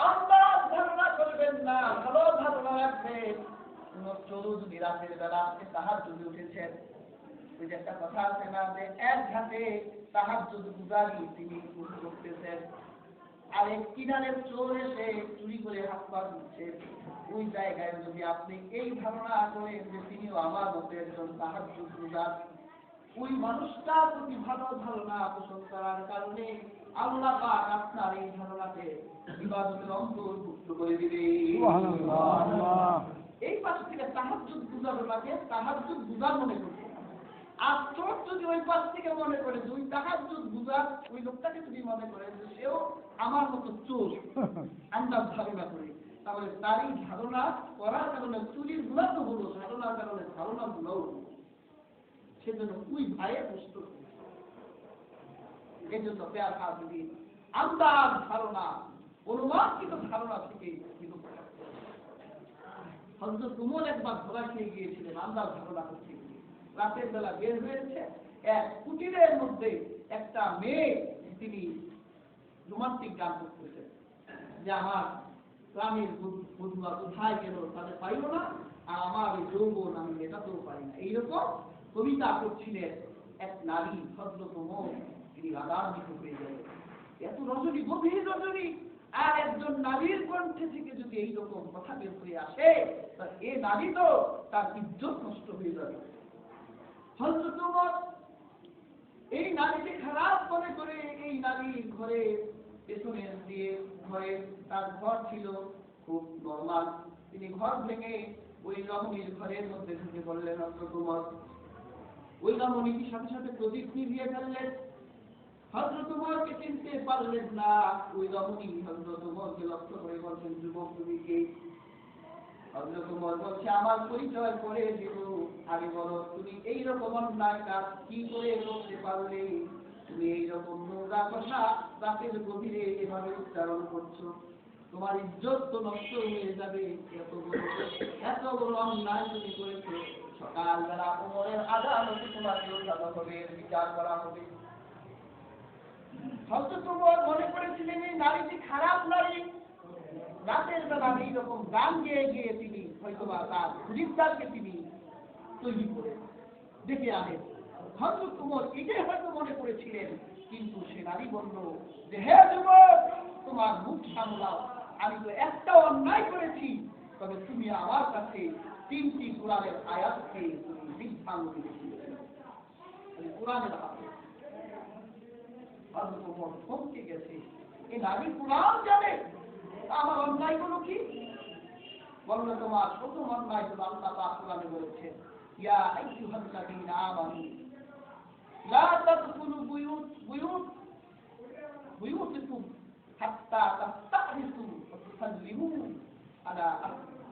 আন্দাজ ধারণা করবেন না, ভালো ধারণা রাখবেন। কোন চোর যদি রাতের বেলা আপনি তাহাজ্জুদে উঠেছেন, ওই যে একটা কথা আছে না যে এক ঘাটে তাহাজ্জুদ গুজারি তিনি করতেছেন, আর এক কিনারের চোর এসে চুরি করে হাত পা ধুচ্ছে, ওই জায়গায় যদি আপনি এই ধারণা করেন যে তিনিও আমার মতো একজন তাহাজ্জুদ গুজার, ওই মানুষটার প্রতি ভালো ধারণা পোষণ করার কারণে আল্লাহ পাক আপনার এই ধারণাকে ইবাদতের অন্তর্ভুক্ত করে দিবে। এই পাশ থেকে তাহাজ্জুদ গুজারকে তাহাজ্জুদ গুজার মনে করবে, আর চোর যদি ওই পাশ থেকে মনে করে যে ওই তাহাজ্জুদ গুজার ওই লোকটাকে যদি মনে করে যে সেও আমার মতো চোর, আন্দাজ ধারণা করে, তাহলে তারই ধারণা করার কারণে চুরির গুণা তো হলো, ধারণার কারণে ধারণা গুণাও হলো। সেজন্য ওই ভাইয়ের প্রশ্ন, এই জন্য পেয়ার যদি আন্দাজ ধারণা অনুমানকৃত ধারণা থেকে বিরত থাকতে। হযরত উমর একবার ধরা খেয়ে গিয়েছিলেন আন্দাজ ধারণা করতে গিয়ে, রাতের বেলা বের হয়েছে, এক কুটিরের মধ্যে একটা মেয়ে তিনি রোমান্টিক গান করতেছেন যে আমার প্রাণের বধুয়া কোথায় গেল, তাদের পাইল না, আর আমার এই যৌবন আমি মেটাতেও পারি না, এইরকম কবিতা করছিলেন এক নারী হযরত উমর, তিনি রাগান্বিত হয়ে গেলেন। এত রজনী, গভীর রজনী, আর একজন নারীর কণ্ঠে থেকে যদি এইরকম কথা বের হয়ে আসে, এ নারী তো তার ইজ্জত নষ্ট হয়ে যাবে। হযরত উমর এই নারীকে খারাপ মনে করে এই নারীর ঘরে পেছনের দিয়ে ঘরে, তার ঘর ছিল খুব নরমাল, তিনি ঘর ভেঙে ওই রমণীর ঘরের মধ্যে ঢুকে পড়লেন। হযরত উমর ওই রমণীর সাথে সাথে প্রদীপ নিভিয়ে ফেললেন। হযরত উমরকে চিনতে পারলেন না। ওই রমণী হযরত উমরকে লক্ষ্য করে বলছেন, যুবক তুমি কে? হযরত উমর বলছে, আমার পরিচয় করে দিব, আগে বলো তুমি এইরকম অন্যায় কাজ কি করে করতে পারলে? তুমি এইরকম নোংরা কথা রাতের গভীরে এভাবে উচ্চারণ করছো, তোমার ইজ্জত তো নষ্ট হয়ে যাবে, এত বড় অন্যায় তুমি করেছো। সকালবেলা উমরের আদালতে তোমাকে ওঠানো হবে, বিচার করা হবে। হযরত উমর মনে করেছিলেন এই নারীটি খারাপ নারী, রাতের বেলা এইরকম গান গেয়ে গিয়ে তিনি হয়তোবা তার খরিদ্দারকে তিনি তৈরি করে ডেকে আনেন। হযরত উমর এটাই হয়তো মনে করেছিলেন, কিন্তু সে নারী বলল যে হে যুবক, তোমার মুখ সামলাও, আমি তো একটা অন্যায় করেছি, তবে তুমি আমার কাছে 3টি কোরআনের আয়াতকে তুমি মিথ্যাঙ্গি দেখিয়েছিলে। কোরআনের হাতে হযরত উমর থমকে গেছে, এই নারী কোরআন জানে, আমার অন্যায়গুলো কি? বলল তোমার প্রথম অন্যায় হলো আল্লাহ পাক কোরআনে বলেছেন, ইয়া আইয়ুহাল্লাযীনা আমানু লা তাদখুলু বুয়ুতাকুম হাত্তা তাস্তানিসু ওয়া তুসাল্লিমু আলা আহলিহা।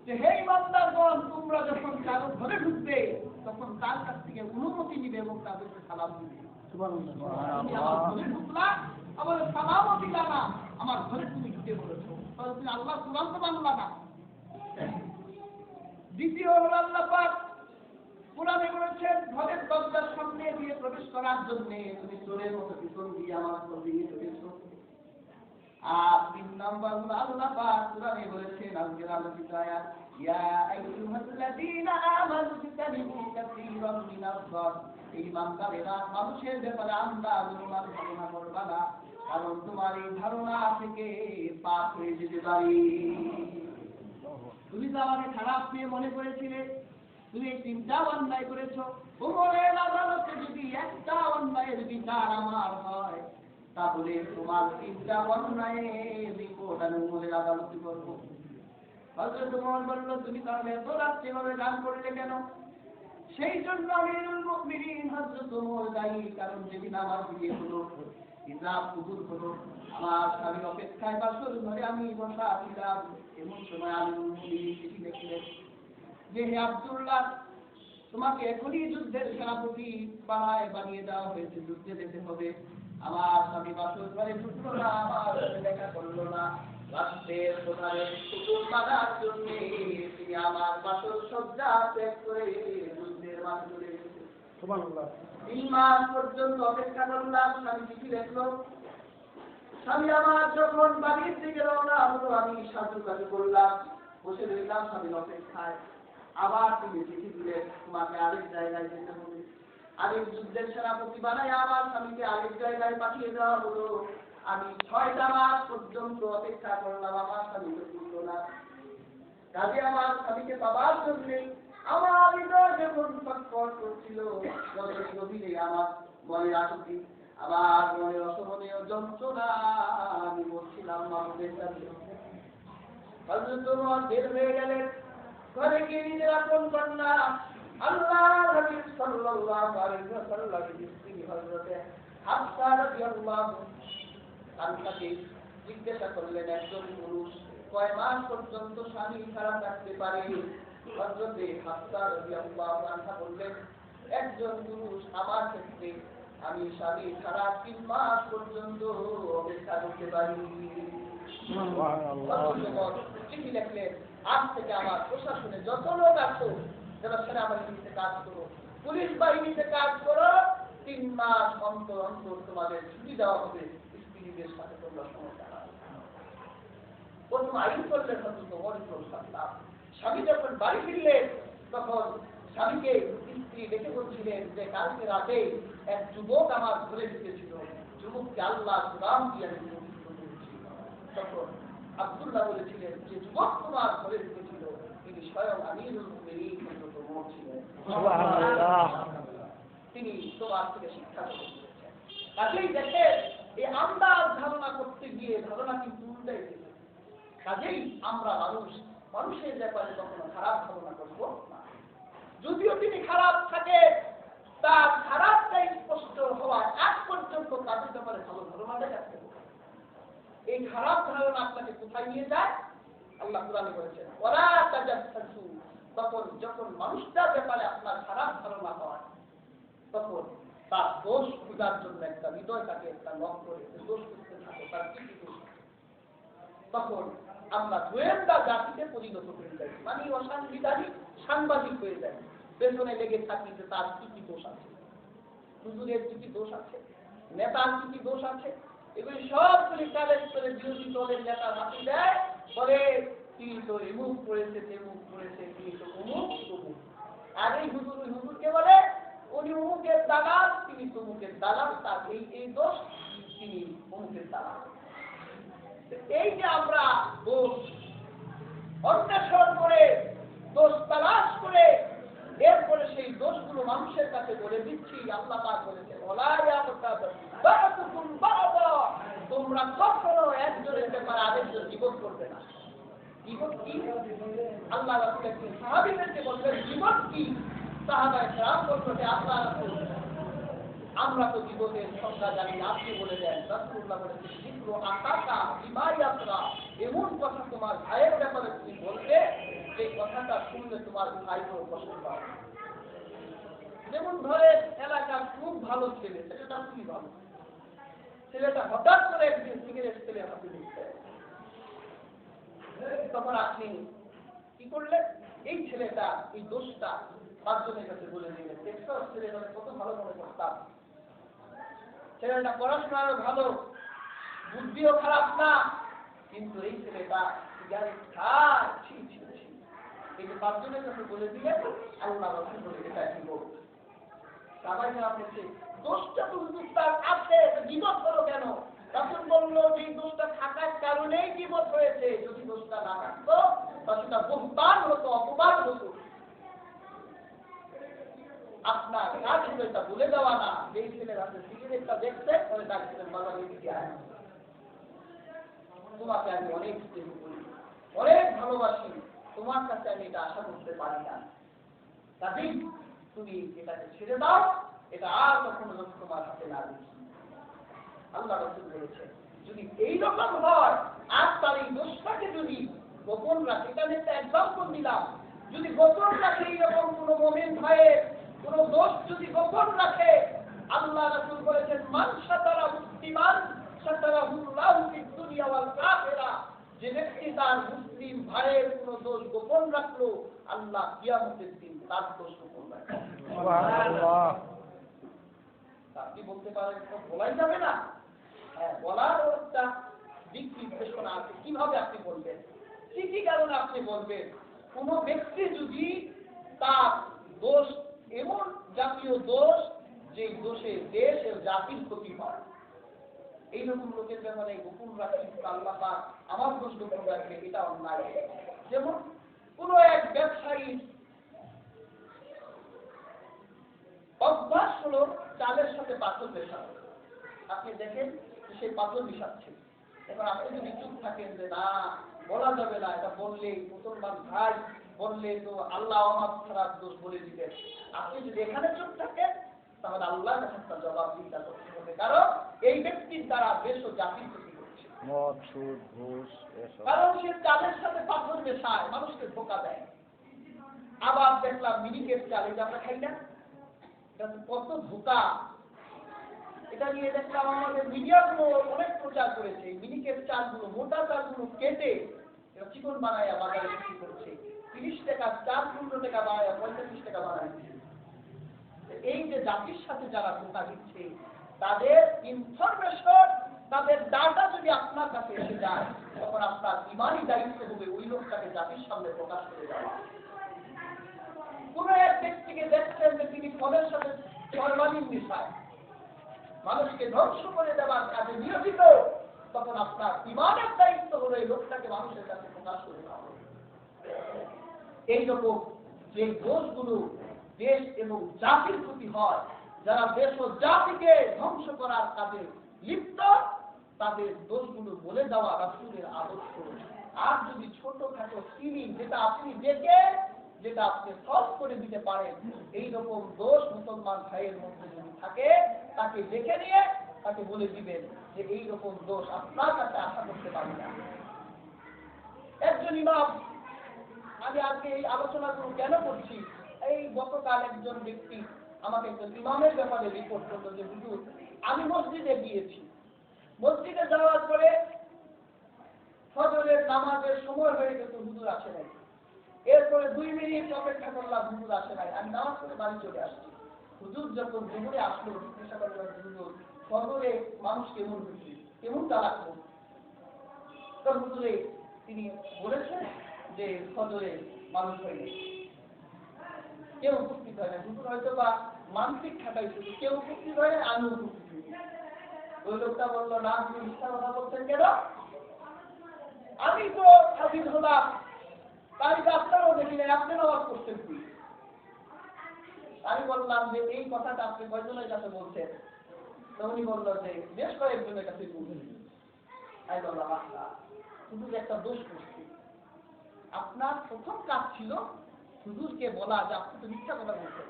যে হে ইমানদারগণ, তোমরা যখন কারো ঘরে ঢুকবে তখন তার কাছ থেকে অনুমতি নিবে এবং তাদেরকে সালাম দিবে। সুবহানাল্লাহ। তুমি আমার ঘরে ঢুকলা, আমার সালামও দিলা না, আমার ঘরে তুমি ঢুকে বলেছো, তাহলে তুমি আল্লাহ কোরআন তো মানলা না। দ্বিতীয় হলো আল্লাহ পাক কোরআনে বলেছেন, ঘরের দরজার সামনে দিয়ে প্রবেশ করার জন্য তুমি চোরের মতো পিছন দিয়ে আমার ঘর দিয়ে ঢুকেছো। আর 3 নম্বর হলো আল্লাহ পাক কোরআনে বলেছেন, আজকের আলোচিত আয়াত, ইয়া আইয়ুহাল্লাযীনা আমানু ইজতানিবু কাসীরাম মিনাজ-যান। এই ইমানদারেরা মানুষের ব্যাপারে আন্দাজ অনুমান ধারণা করবা না, কারণ তোমার এই ধারণা থেকে পাপ হয়ে যেতে পারে। তুমি তো আমাকে খারাপ মেয়ে মনে করেছিলে, তুমি এই 3টা অন্যায় করেছো। উমরের আদালতে যদি একটা অন্যায়ের বিচার আমার হয়, তাহলে তোমার 3টা অন্যায়ের রিপোর্ট আমি উমরের আদালতে করবো। হযরত উমর বলল, তুমি তাহলে এত রাত্রে ভাবে গান করলে কেন? সেই জন্য আমিরুল মুমিনিন হযরত উমর দায়ী, কারণ যেদিন আমার বিয়ে হলো, হিজাব কবুল হলো, আমার স্বামীর অপেক্ষায় বাসর ঘরে আমি বসা ছিলাম, এমন সময় আমিরুল মুমিনিন চিঠি লিখলেন যে হে আব্দুল্লাহ, তোমাকে এখনই যুদ্ধের সেনাপতি বানিয়ে দেওয়া হয়েছে, যুদ্ধে যেতে হবে। আমার স্বামী বাসর ঘরে ঢুকলো না, আমার সাথে দেখা করলো না, রাষ্ট্রের প্রধানের হুকুম মানার জন্য তিনি আমার বাসর সজ্জা ত্যাগ করে যুদ্ধের মাঠে চলে গেছে। সুবহানাল্লাহ। 3 মাস পর্যন্ত অপেক্ষা করলাম, স্বামী চিঠি লিখলো, স্বামী আমার যখন বাড়ির দিকে রওনা হলো, আমি সাজু কাজু করলাম, বসে রইলাম স্বামীর অপেক্ষায়। আবার তিনি চিঠি দিলেন, তোমাকে আরেক জায়গায় যেতে হবে। আরেক যুদ্ধের সেনাপতি বানায় আমার স্বামীকে আরেক জায়গায় পাঠিয়ে দেওয়া হলো। আমি 6টা মাস পর্যন্ত অপেক্ষা করলাম, আমার স্বামীকে ফিরল না। কাজে আমার স্বামীকে পাবার জন্য আমার হৃদয় যখন ছটফট করছিল, গভীরে আমার মনের আসক্তি, আমার মনের অসহনীয় যন্ত্রণা, আমি বলছিলাম মাহবুবের কাছে। হযরত ওমর বের হয়ে গেলেন, ঘরে গিয়ে নিজের আপন কন্যা আল্লাহর হাবিব সাল্লাল্লাহু আলাইহি ওয়াসাল্লামের স্ত্রী হযরতে হাফসা রাদিয়াল্লাহু আনহাকে জিজ্ঞাসা করলেন, একজন পুরুষ কয় মাস পর্যন্ত স্বামী ছাড়া থাকতে পারে? হযরতে হাফসা রাদিয়াল্লাহু আনহা বললেন, একজন পুরুষ আমার ক্ষেত্রে আমি স্বামী ছাড়া 3 মাস পর্যন্ত অপেক্ষা করতে পারি। চিঠি লিখলেন, আজ থেকে আমার প্রশাসনে যত লোক আছো, যারা সেনাবাহিনীতে কাজ করো, পুলিশ বাহিনীতে কাজ করো, 3 মাস অন্তর অন্তর তোমাদের ছুটি দেওয়া হবে, স্ত্রীদের সাথে তোমরা সমস্যা না। প্রথম আইন করলেন হযরত ওমর ইবনে খাত্তাব। স্বামী যখন বাড়ি ফিরলেন, তখন স্বামীকে স্ত্রী ডেকে বলছিলেন যে কালকে রাতে এক যুবক আমার ঘরে ঢুকেছিল, যুবককে আল্লাহ কুরআন দিয়ে আমি মুক্ত করেছি। তখন আব্দুল্লাহ বলেছিলেন, যে যুবক তোমার ঘরে ঢুকেছিল তিনি স্বয়ং আমিরুল মুমিনিন হযরত ওমর ছিলেন। সুবহানাল্লাহ। তিনি তোমার থেকে শিক্ষা গ্রহণ করেছেন। কাজেই দেখেন, এই আন্দাজ ধারণা করতে গিয়ে ধারণা কিন্তু উল্টাই গেছে। কাজেই আমরা মানুষের ব্যাপারে কখনো খারাপ ধারণা করবো না। যদিও তিনি খারাপ থাকে, তার খারাপটাই স্পষ্ট হওয়ার আগ পর্যন্ত তাদের ব্যাপারে ভালো ধারণাটাই রাখতে হবে। এই খারাপ ধারণা আপনাকে কোথায় নিয়ে যায়? আল্লাহ কুরআনে বলেছেন, ওয়ালা তাজাসসু। তখন যখন মানুষটার ব্যাপারে আপনার খারাপ ধারণা হয়, তখন তার দোষ খোঁজার জন্য একটা হৃদয়টাকে একটা লক করে দোষ করতে থাকে, তার কি দোষ। তখন আমরা গোয়েন্দা জাতিতে পরিণত হয়ে যাই, মানে অসাংবিধানিক সাংবাদিক হয়ে যায়। পেছনে লেগে থাকি যে তার কি কি দোষ আছে, হুজুরের কি কি দোষ আছে, নেতার কি কি দোষ আছে, এগুলি সবগুলি কালেক্ট করে বিরোধী দলের নেতা হাতে দেয়, বলে তিনি তো এমুক করেছে, তেমুক করেছে, তিনি তো অমুক তমুক। আর এই হুজুরকে বলে উনি অমুকের দালাল, তিনি তমুকের দালাল, তার এই দোষ, তিনি অমুকের দালাল। এই যে আমরা দোষ অন্বেষণ করে, দোষ তালাশ করে, এরপরে সেই দোষগুলো মানুষের কাছে বলে দিচ্ছি, আল্লাহ পাক বলেছেন, ওয়ালা ইয়াগতাব বা'দুকুম বা'দা, তোমরা কখনো একজনের ব্যাপারে আরেকজন গীবত করবে না। গীবত কি? আল্লাহ রাসূল সাহাবীদেরকে বললেন গীবত কি? সাহাবায়ে কেরাম বলতে আল্লাহ রাসূল, আমরা তো গীবতের সংজ্ঞা জানি, আপনি বলে দেন। রাসূলুল্লাহ বলেছেন, জিক্রু আকাকা বিমা ইয়াকরা, এমন কথা তোমার ভাইয়ের ব্যাপারে তুমি বলবে যে কথাটা শুনলে তোমার ভাইও পছন্দ হবে। যেমন ধরে এলাকার খুব ভালো ছেলে, ছেলেটা খুবই ভালো, ছেলেটা হঠাৎ করে একদিন সিগারেট ছেলে হাতে দিচ্ছে, তখন আপনি কি করলেন? এই ছেলেটা, এই দোষটা 5 জনের কাছে বলে দিলেন, দেখছো ছেলেটা কত ভালো মনে করতাম, ছেলেটা পড়াশোনারও ভালো, বুদ্ধিও খারাপ না, কিন্তু এই ছেলেটা সিগারেট খায়, ছি ছি ছি। এই যে 5 জনের কাছে বলে দিলেন, আল্লাহ রাসূল বলে এটা গীবত। সবাই না বলছে দোষটা তো তার আছে, গীবত হলো কেন? রাসূল বলল যে দোষটা থাকার কারণেই গীবত হয়েছে, যদি দোষটা না থাকতো তাহলে সেটা বুহতান হতো, অপমান হতো। আপনার কাজ হলো এটা বলে দেওয়া না, যে ছেলের হাতে সিগারেটটা দেখছে তাহলে ডাক্তারের বাজারে দিকে আয়, তোমাকে আমি অনেক স্নেহ করি, অনেক ভালোবাসি, তোমার কাছে আমি এটা আশা করতে পারি না, কাজেই তুমি এটাকে ছেড়ে দাও, এটা আর কখনো যেন তোমার হাতে না দেখি। আল্লাহ রাসূল বলেছেন, যদি এইরকম হয় আর তার এই দোষটাকে যদি গোপন রাখে, এখানে একটা এক্সাম্পল দিলাম, যদি গোপন রাখে এইরকম কোনো মুমিন ভাইয়ের কোনো দোষ যদি গোপন রাখে, আল্লাহ রাসূল বলেছেন, মান সাতারা মুসলিমান সাতারাহুল্লাহু ফিদ দুনিয়া ওয়াল আখিরা, যে ব্যক্তি তার মুসলিম ভাইয়ের কোনো দোষ গোপন রাখলো, আল্লাহ কিয়ামতের দিন তার দোষ গোপন রাখবে। সুবহানাল্লাহ। আপনি বলতে পারেন বলাই যাবে না, হ্যাঁ, বলার একটা দিক নির্দেশনা আছে, কিভাবে আপনি বলবেন, কি কি কারণে আপনি বলবেন। কোন ব্যক্তি যদি তার দোষ এমন জাতীয় দোষ যে দোষে দেশ ও জাতির ক্ষতি হয়, এইরকম লোকের ব্যাপারে গোপন রাখি আল্লাহ পাক আমার দোষ গোপন রাখবে, এটা অন্যায়। যেমন কোন এক ব্যবসায়ী অভ্যাস হলো চালের সাথে পাথর মেশানো, আপনি দেখেন সেই পাথর মিশাচ্ছে। এবার আপনি যদি চুপ থাকেন যে না বলা যাবে না, এটা বললে মুসলমান ভাই বললে তো আল্লাহ আমার খারাপ দোষ বলে দিবেন, আপনি যদি এখানে চুপ থাকেন তাহলে আল্লাহর কাছে একটা জবাব চিন্তা করতে হবে, কারণ এই ব্যক্তির দ্বারা দেশ ও জাতির ক্ষতি করছে। কারণ সে চালের সাথে পাথর মেশায়, মানুষকে ধোঁকা দেয়। আবার দেখলাম মিনিকেট চাল, এটা আমরা খাই না, এটা কত ধোঁকা। এটা নিয়ে দেখলাম আমাদের মিডিয়াগুলো অনেক প্রচার করেছে। মিনিকেট চালগুলো, মোটা চালগুলো কেটে চিকন বানায় বাজারে বিক্রি করছে, 30 টাকা 4-15 টাকা বানায় 45 টাকা বানায়। এই যে জাতির সাথে যারা ধোঁকা দিচ্ছে, তাদের ইনফরমেশন, তাদের ডাটা যদি আপনার কাছে এসে যায়, তখন আপনার ইমানি দায়িত্ব হবে ওই লোকটাকে জাতির সামনে প্রকাশ করে দেওয়া। কোন এক ব্যক্তিকে দেখছেন যে তিনি ফলের সাথে ফরমালিন মিশায়, মানুষকে ধ্বংস করে দেওয়ার কাজে নিয়োজিত, তখন আপনার ইমানের দায়িত্ব হলো এই লোকটাকে মানুষের কাছে প্রকাশ করে দেওয়া। এইরকম যে দোষগুলো দেশ এবং জাতির ক্ষতি হয়, যারা দেশ ও জাতিকে ধ্বংস করার কাজে লিপ্ত, তাদের দোষগুলো বলে দেওয়া রাসূলের আদর্শ। আর যদি ছোটখাটো সিলি যেটা আপনি দেখে, যেটা আপনি সলভ করে দিতে পারেন, এইরকম দোষ মুসলমান ভাইয়ের মধ্যে যদি থাকে, তাকে দেখে নিয়ে তাকে বলে দিবেন যে এইরকম দোষ আপনার কাছে আশা করতে পারি না। একজন ইমাম, আমি আজকে এই আলোচনাগুলো কেন করছি, এই গতকাল একজন ব্যক্তি আমাকে একজন ইমামের ব্যাপারে রিপোর্ট করলো যে হুজুর আমি মসজিদে গিয়েছি, মসজিদে যাওয়ার পরে ফজরের নামাজের সময় হয়ে গেছে, হুজুর আসে নাই। এরপরে 2 মিনিট অপেক্ষা করলাম, হুজুর আসে নাই। আমি নামাজ পড়ে বাড়ি চলে আসছি। হুজুর যখন জোহরে আসলো, জিজ্ঞাসা করলাম হুজুর ফজরে মানুষ কেমন হয়েছে, কেমন চালাক হল? তো হুজুরে তিনি বলেছেন যে ফজরে মানুষ হয়নি, কেউ উপস্থিত হয় না। হুজুর হয়তো বা মানসিক খাটাইছে, কেউ উপস্থিত হয় না, আমি উপস্থিত হই। ওই লোকটা বললো না, আপনি মিথ্যা কথা বলছেন কেন? আমি তো হাজির হলাম, তাই আপনারও দেখি না, আপনি নামাজ করছেন কি? আমি বললাম যে এই কথাটা আপনি কয়জনের কাছে বলছেন? তো উনি বললো যে বেশ কয়েকজনের কাছে বলছেন। আমি বললাম আচ্ছা, হুজুর একটা দোষ করছি। আপনার প্রথম কাজ ছিল হুজুরকে বলা যে আপনি তো মিথ্যা কথা বলছেন,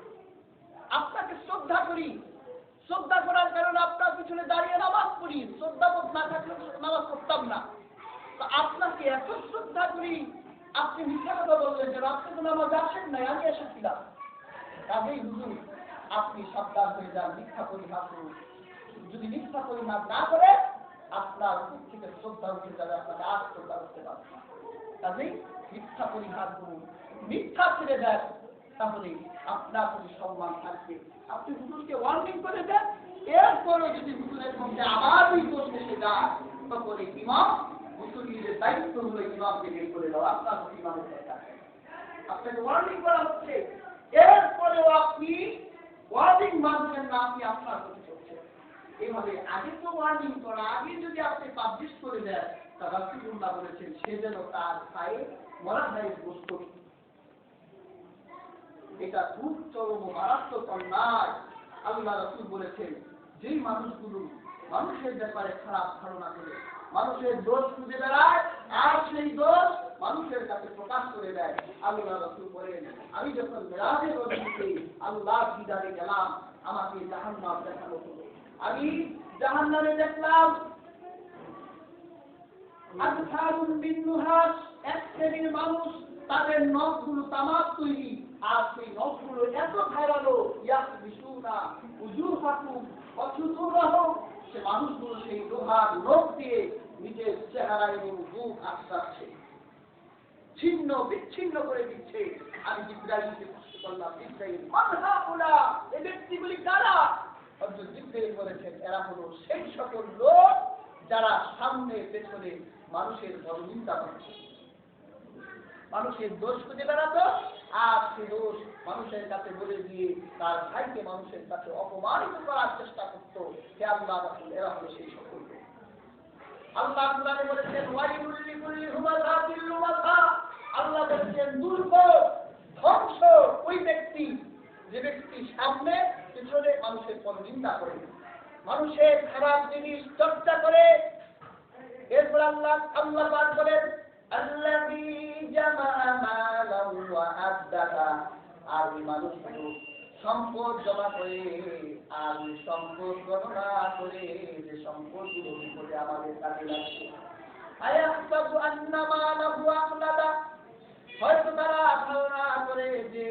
আপনাকে শ্রদ্ধা করি, শ্রদ্ধা করার কারণে আপনার পিছনে দাঁড়িয়ে নামাজ পড়ি, শ্রদ্ধাবোধ না থাকলে নামাজ পড়তাম না। তো আপনাকে এত শ্রদ্ধা করি, আপনি মিথ্যা কথা বললেন যে আপনি তো নামাজ আসেন নাই, আমি এসেছিলাম। কাজেই হুজুর আপনি সাবধান হয়ে যান, মিথ্যা পরিহার করুন। যদি মিথ্যা পরিহার না করে আপনার উপর থেকে শ্রদ্ধা উঠে যাবে, আপনাকে আর শ্রদ্ধা করতে পারবে না। কাজেই মিথ্যা পরিহার করুন, মিথ্যা ছেড়ে দেন, তাহলে আপনার প্রতি সম্মান থাকবে। আপনি হুজুরকে ওয়ার্নিং করে দেন, এরপরে যদি হুজুরের মধ্যে আবার ওই দোষ এসে যায়, তখন এই ইমাম মুসলিমদের দায়িত্ব হলো ইমামকে বের করে দেওয়া। আপনার প্রতি ইমামের দরকার, আপনাকে ওয়ার্নিং করা হচ্ছে, এরপরেও আপনি ওয়ার্নিং মানছেন না, আপনি আপনার প্রতি করছেন। এইভাবে আগে তো ওয়ার্নিং করা, আগে যদি আপনি পাবলিশ করে দেন, তা রাসূলুল্লাহ বলেছেন সে যেন তার খায়ে মরা ভাইয়ের গোশত। এটা খুব চরম মারাত্মক অন্যায়। আল্লাহ রাসূল বলেছেন যেই মানুষগুলো মানুষের ব্যাপারে খারাপ ধারণা করে, মানুষের দোষ খুঁজে বেড়ায়, আর সেই দোষ মানুষের কাছে প্রকাশ করে দেয়, আল্লাহ রাসূল বলেন আমি যখন মেরাজের রজনীতে আল্লাহর দিদারে গেলাম, আমাকে জাহান্নাম দেখানো হলো। আমি জাহান্নামে দেখলাম আযহারুন মিন নুহাস, এক শ্রেণীর মানুষ, তাদের নখগুলো তামাক তৈরি, আর সেই নখগুলো এত ধারালো, ইয়াকবিসুনা উজুহাকুম ওয়া সুদুরাহুম, সে মানুষগুলো সেই লোহার নখ দিয়ে নিজের চেহারা এবং মুখ আঁচড়াচ্ছে, ছিন্ন বিচ্ছিন্ন করে দিচ্ছে। আমি জিবরাইলকে প্রশ্ন করলাম, জিবরাইল মান হাউলা, এই ব্যক্তিগুলি কারা? হযরত জিবরাইল বলেছেন এরা হলো সেই সকল লোক যারা সামনে পেছনে মানুষের পরনিন্দা করছে, মানুষের দোষ খুঁজে বেড়াতো, আর সে দোষ মানুষের কাছে বলে দিয়ে তার ভাইকে মানুষের কাছে অপমানিত করার চেষ্টা করত। হে আল্লাহ রাসূল, এরা হলো সেই সকল লোক। আল্লাহ কোরআনে বলেছেন ওয়াইলুল লিকুল্লি হুমাযাতিল লুমাযা, আল্লাহ বলেছেন দুর্ভোগ ধ্বংস ওই ব্যক্তি যে ব্যক্তি সামনে পিছনে মানুষের পরনিন্দা করে, মানুষের খারাপ জিনিস চর্চা করে। এরপর আল্লাহ পাক বলেন আল্লাযী জামাআ মালান ওয়া আদ্দাদা, আর এই মানুষগুলো সম্পদ জমা করে আর সম্পদ গণনা করে যে সম্পদগুলো বিপদে আমাদের কাজে লাগছে। আয়াহসাবু আন্না মালাহু আখলাদা, হয়তো তারা ধারণা করে যে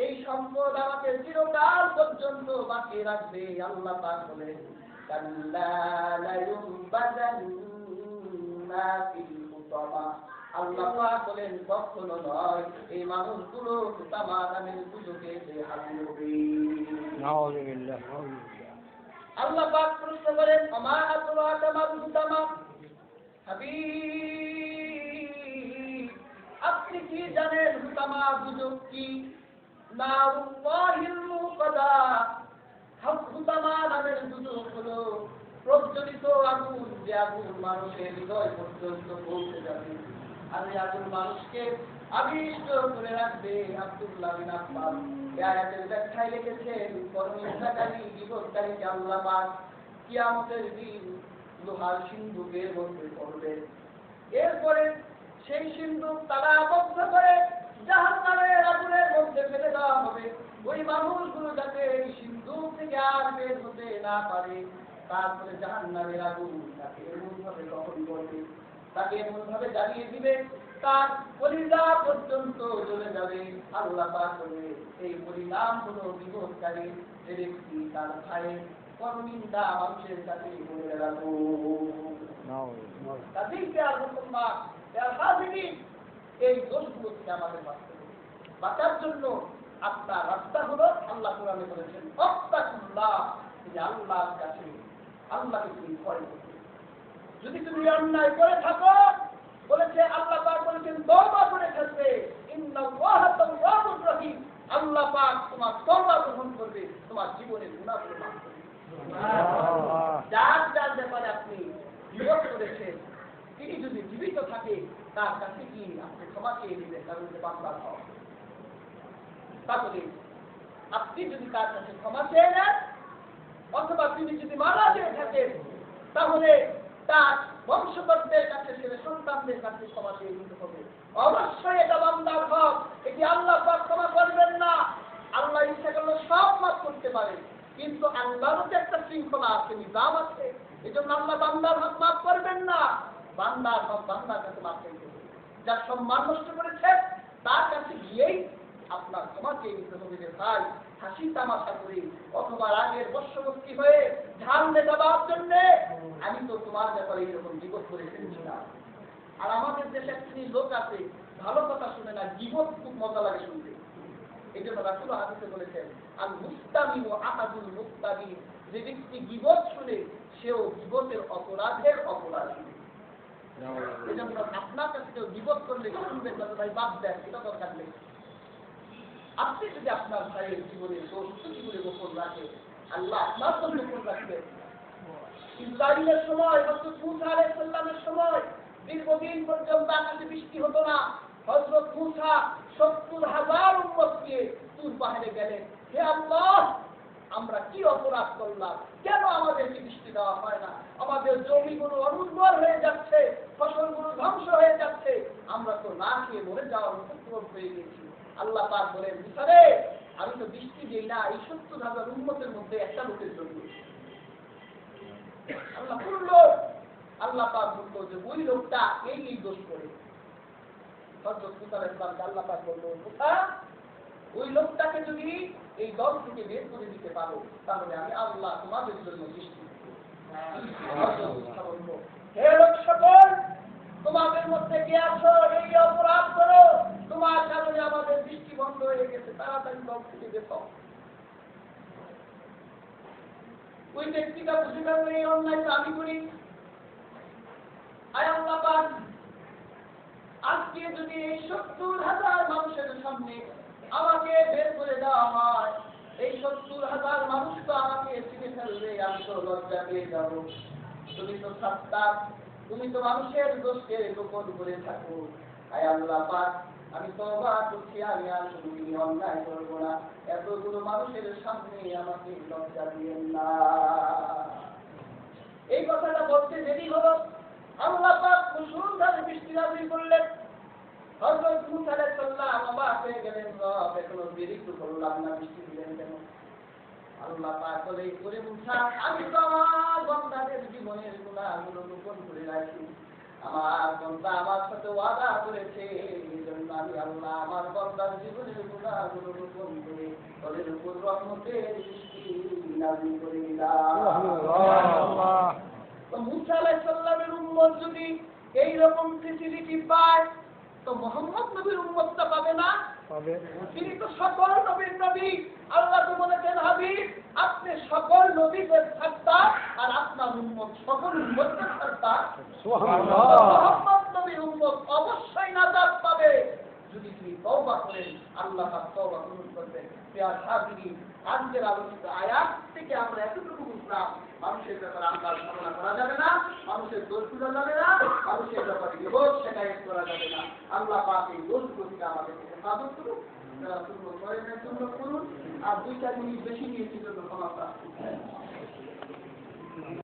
এই সম্পদ আমাকে চিরকাল পর্যন্ত বাঁচিয়ে রাখবে। আল্লাহ পাক বলেন কাল্লা লা ইউবাদান্না ফিল হুতামা, আল্লাহ পাক বলেন কখনো নয়, এই মানুষগুলো হুতামা নামের দুজকে হাজির হবে। নাউযুবিল্লাহ। আল্লাহ পাক প্রশ্ন করেন আমা আতরাকা মাল হুতামা, হাবিব আপনি কি জানেন হুতামা দুজক কি? নারুল্লাহিল মুকাদা, হুতামা নামের দুজক হলো প্রজ্বলিত আগুন, যে আগুন মানুষের হৃদয় পর্যন্ত পৌঁছে যাবে আর এই আগুন মানুষকে আবিষ্ট করে রাখবে। আব্দুল্লাহ বিন আব্বাস এই আয়াতের ব্যাখ্যায় লিখেছেন পরনিন্দাকারী বিপদকারীকে আল্লাহ পাক কিয়ামতের দিন লোহার সিন্ধুকের মধ্যে পড়বে, এরপরে সেই সিন্ধুক তারা আবদ্ধ করে জাহান্নামের আগুনের মধ্যে ফেলে দেওয়া হবে। ওই মানুষগুলো যাতে এই সিন্ধুক থেকে আর বের হতে না পারে, তারপরে জাহান্নামের আগুন তাকে এমনভাবে দহন করবে, তাকে এমনভাবে জ্বালিয়ে দিবে তার কলিজা পর্যন্ত জ্বলে যাবে। আল্লাহ পাক বলে এই পরিণাম হলো বিপদকারী যে ব্যক্তি তার ভাইয়ের পরনিন্দা মানুষের কাছে বলে বেড়াতো। তাদেরকে আর মুসলমান এই দোষগুলো থেকে আমাদের বাঁচার জন্য আপনার রাস্তা হলো আল্লাহ কোরআনে বলেছেন ওয়াত্তাকুল্লাহ, যে আল্লাহর কাছে আল্লাহকে তুমি ভয় করবে। যদি তুমি অন্যায় করে থাকো, বলেছে আল্লাহ পাক বলেছেন তওবা করে থাকবে, ইন্নাল্লাহা তাওয়াবুর রহিম, আল্লাহ পাক তোমার তওবা গ্রহণ করবে, তোমার জীবনের গুনাহগুলো মাফ করবে। যার যার ব্যাপারে আপনি বিরোধ করেছেন, তিনি যদি জীবিত থাকে তার কাছে কি আপনি ক্ষমা চেয়ে দিবেন, কারণ বান্দার হক। তাহলে আপনি যদি তার কাছে ক্ষমা চেয়ে নেন, অথবা তিনি যদি মারা যেয়ে থাকেন, তাহলে তার বংশধরদের কাছে ছেলে সন্তানদের কাছে ক্ষমা চেয়ে দিতে হবে। অবশ্যই এটা বান্দার হক, এটি আল্লাহ পাক ক্ষমা করবেন না। আল্লাহ ইচ্ছা করলে সব মাফ করতে পারে, কিন্তু আল্লাহরও তো একটা শৃঙ্খলা আছে, নিজাম আছে। এই জন্য আল্লাহ বান্দার হক মাফ করবেন না, বান্দার হক বান্দার কাছে মাফ করতে হবে। যার সম্মান নষ্ট করেছে তার কাছে গিয়েই আপনার ক্ষমা চেয়ে নিতে হবে যে ভাই হাসি তামাশা করে অথবা রাগের বশবর্তী হয়ে ঝাল মেটাবার জন্য আমি তো তোমার ব্যাপারে এরকম বিপদ করে ফেলেছিলাম। আর আমাদের দেশে একটি লোক আছে ভালো কথা শুনে না, গীবত খুব মজা লাগে শুনতে। এই জন্য রাসূল হাদিসে বলেছেন আল মুস্তামি ও আহাদুল মুস্তামি, যে ব্যক্তি গীবত শুনে সেও গীবতের অপরাধের অপরাধী। এই জন্য আপনার কাছে কেউ গীবত করলে শুনবেন না, ভাই বাদ দেন, এটা দরকার নেই। আপনি যদি আপনার ভাইয়ের জীবনের দোষ জীবনে গোপন রাখে, আল্লাহ আপনার জন্য গোপন রাখবেন। ইসরাঈলের সময় হযরত মূসা আলাইহিস সালামের সময় দীর্ঘদিন পর্যন্ত আকাশে বৃষ্টি হতো না। হযরত মূসা ৭০,০০০ উম্মত নিয়ে তুর পাহাড়ে গেলেন, হে আল্লাহ আমরা কি অপরাধ করলাম, কেন আমাদেরকে বৃষ্টি দেওয়া হয় না, আমাদের জমিগুলো অনুর্বর হয়ে যাচ্ছে, ফসলগুলো ধ্বংস হয়ে যাচ্ছে, আমরা তো না খেয়ে মরে যাওয়ার উপক্রম হয়ে গেছি। আল্লাহ পাক বলেন মুসা রে, আমি তো বৃষ্টি দিই না এই ৭০,০০০ উম্মতের মধ্যে একটা লোকের জন্য। আল্লাহ বললো, আল্লাহ পাক বললো যে ওই লোকটা এই দোষ করে। হযরত মূসা আলাইহিস সালামকে আল্লাহ পাক বললো মুসা, ওই লোকটাকে যদি এই দল থেকে বের করে দিতে পারো তাহলে আমি আল্লাহ তোমাদের জন্য বৃষ্টি দেব। হে লোক সকল, তোমাদের মধ্যে কে আছো এই অপরাধ করো, তোমার কারণে আমাদের বৃষ্টি বন্ধ হয়ে গেছে, তাড়াতাড়ি দল থেকে যেত। ওই ব্যক্তিটা বুঝে গেল এই অন্যায় আমি করি, আজকে যদি এই 70,000 মানুষের সামনে আমাকে বের করে দেওয়া হয়, এই 70,000 মানুষ তো আমাকে চিনে ফেলবে, আমি তো লজ্জা পেয়ে যাব। তুমি তো সাত্তার, তুমি তো মানুষের দোষকে গোপন করে থাকো। আয় আল্লাহ পাক, আমি তওবা করছি, আমি আর কোনোদিন অন্যায় করবো না। এতগুলো মানুষের সামনে আমাকে লজ্জা দিয়েন না। এই কথাটা বলতে দেরি হলো, আল্লাহ পাক মুষলধারে বৃষ্টি নাযিল করলেন। হযরত মুসা আলাইহিস সালাম অবাক হয়ে গেলেন, রব এখনো দেরি তো করলাম না, বৃষ্টি দিলেন কেন? আল্লাহ পাক বলে, ওরে মুসা, আমি তো আমার বান্দাদের জীবনের গুনাহগুলো গোপন করে রাখি। আমার বান্দা আমার সাথে ওয়াদা করেছে, এজন্য আমি আল্লাহ আমার বান্দার জীবনের গুনাহগুলো গোপন করে ওদের উপর রহমতের বৃষ্টি নাযিল করে দিলাম। সুবহানাল্লাহ। তো মুসা আলাইহিস সালামের উম্মত যদি এই রকম ফেসিলিটি পায়, তো মুহাম্মদ নবীর উম্মতটা পাবে না? পাবে। তিনি তো সকল নবীর নবী। আল্লাহ তো বলেছেন, হাবিব আপনি সকল নবীদের সর্দার, আর আপনার উম্মত সকল উম্মতের সর্দার। সুবহানাল্লাহ। মুহাম্মদ নবীর উম্মত অবশ্যই নাজাত পাবে যদি তিনি তওবা করেন, আল্লাহ পাক তওবা কবুল করবেন। প্রিয় সাথী, আজকের আলোচিত আয়াত থেকে আমরা এতটুকু বুঝলাম, মানুষের ব্যাপারে আল্লাহর ধারণা করা যাবে না, মানুষের দোষ খোঁজা যাবে না, মানুষের ব্যাপারে বিরোধ শেখায়ত করা যাবে না। আল্লাহ পাক এই দোষগুলো থেকে আমাদের হেফাজত করুন। যারা সুন্দর করেন সুন্দর করুন, আর 2-4 মিনিট বেশি নিয়েছি জন্য ক্ষমা প্রার্থী।